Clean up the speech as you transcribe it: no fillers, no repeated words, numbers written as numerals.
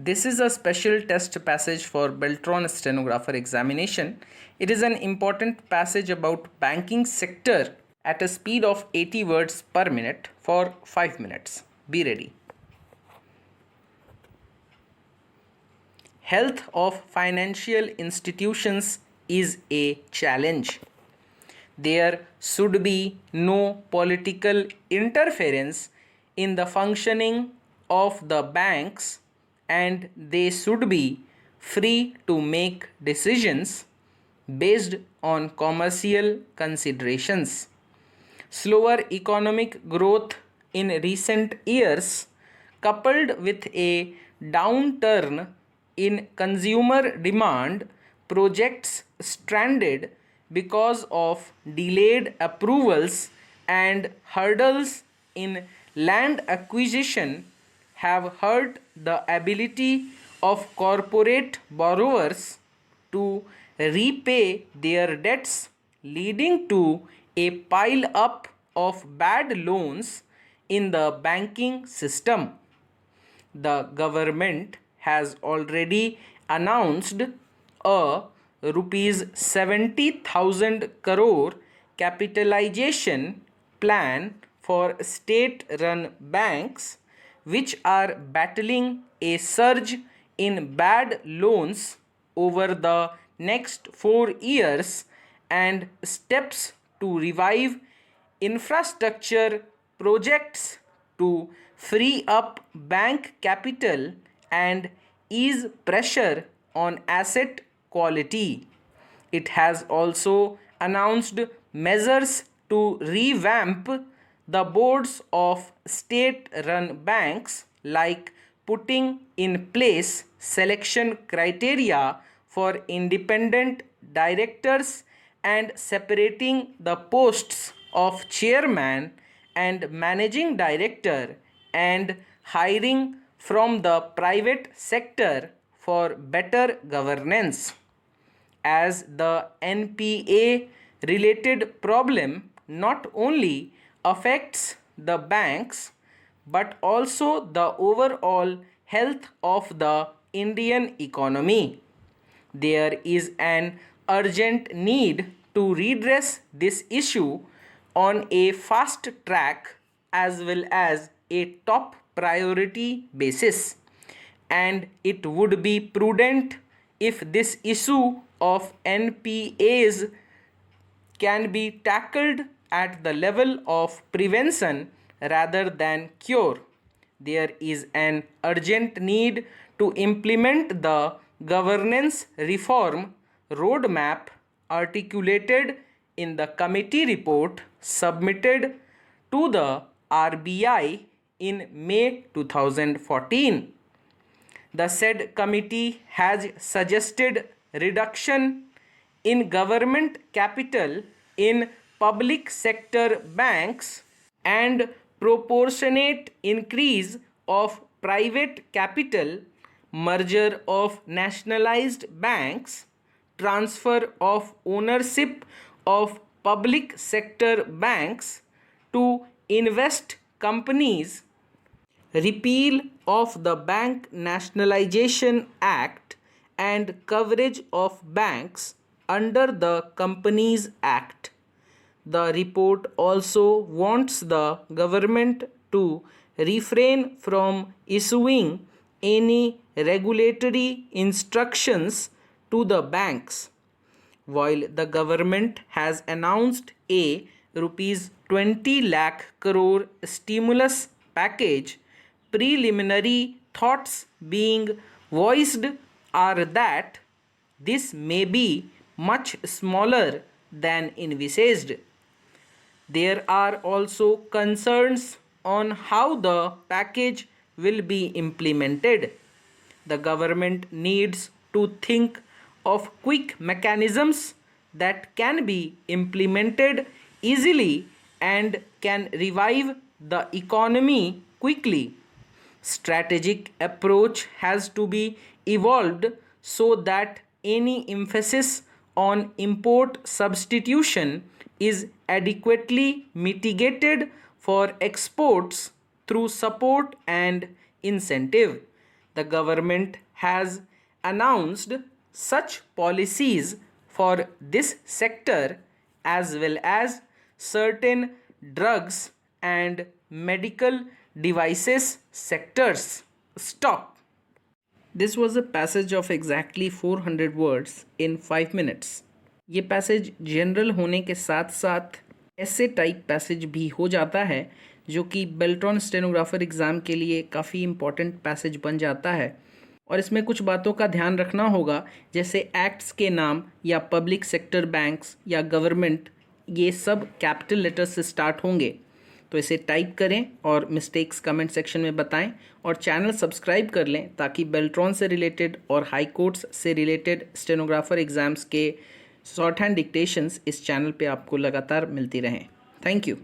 This is a special test passage for BELTRON stenographer examination. It is an important passage about banking sector at a speed of 80 words per minute for 5 minutes. Be ready. Health of financial institutions is a challenge. There should be no political interference in the functioning of the banks, and they should be free to make decisions based on commercial considerations. Slower economic growth in recent years, coupled with a downturn in consumer demand, projects stranded because of delayed approvals and hurdles in land acquisition have hurt the ability of corporate borrowers to repay their debts, leading to a pile up of bad loans in the banking system. The government has already announced a rupees 70,000 crore capitalization plan for state run banks, which are battling a surge in bad loans over the next 4 years, and steps to revive infrastructure projects to free up bank capital and ease pressure on asset quality. It has also announced measures to revamp the boards of state run banks, like putting in place selection criteria for independent directors and separating the posts of chairman and managing director, and hiring from the private sector for better governance. As the NPA related problem not only affects the banks but also the overall health of the Indian economy, there is an urgent need to redress this issue on a fast track as well as a top priority basis, and it would be prudent if this issue of NPAs can be tackled at the level of prevention rather than cure. There is an urgent need to implement the governance reform roadmap articulated in the committee report submitted to the RBI in May 2014. The said committee has suggested reduction in government capital in public sector banks and proportionate increase of private capital, merger of nationalized banks, transfer of ownership of public sector banks to invest companies, repeal of the Bank Nationalization Act, and coverage of banks under the Companies Act. The report also wants the government to refrain from issuing any regulatory instructions to the banks. While the government has announced a rupees 20 lakh crore stimulus package, preliminary thoughts being voiced are that this may be much smaller than envisaged. There are also concerns on how the package will be implemented. The government needs to think of quick mechanisms that can be implemented easily and can revive the economy quickly. Strategic approach has to be evolved so that any emphasis on import substitution is adequately mitigated for exports through support and incentive. the government has announced such policies for this sector as well as certain drugs and medical devices sectors. Stop. This was a passage of exactly 400 words in 5 minutes. ये passage general होने के साथ साथ ऐसे type passage भी हो जाता है जो कि बेल्ट्रॉन स्टेनोग्राफर एग्ज़ाम के लिए काफ़ी इम्पॉर्टेंट पैसेज बन जाता है। और इसमें कुछ बातों का ध्यान रखना होगा, जैसे एक्ट्स के नाम या पब्लिक सेक्टर बैंक्स या गवर्नमेंट, ये सब कैपिटल लेटर्स से स्टार्ट होंगे। तो इसे टाइप करें और मिस्टेक्स कमेंट सेक्शन में बताएं और चैनल सब्सक्राइब कर लें ताकि बेल्ट्रॉन से रिलेटेड और हाई कोर्ट्स से रिलेटेड स्टेनोग्राफर एग्ज़ाम्स के शॉर्ट हैंड डिक्टेशंस इस चैनल पे आपको लगातार मिलती रहें। Thank you.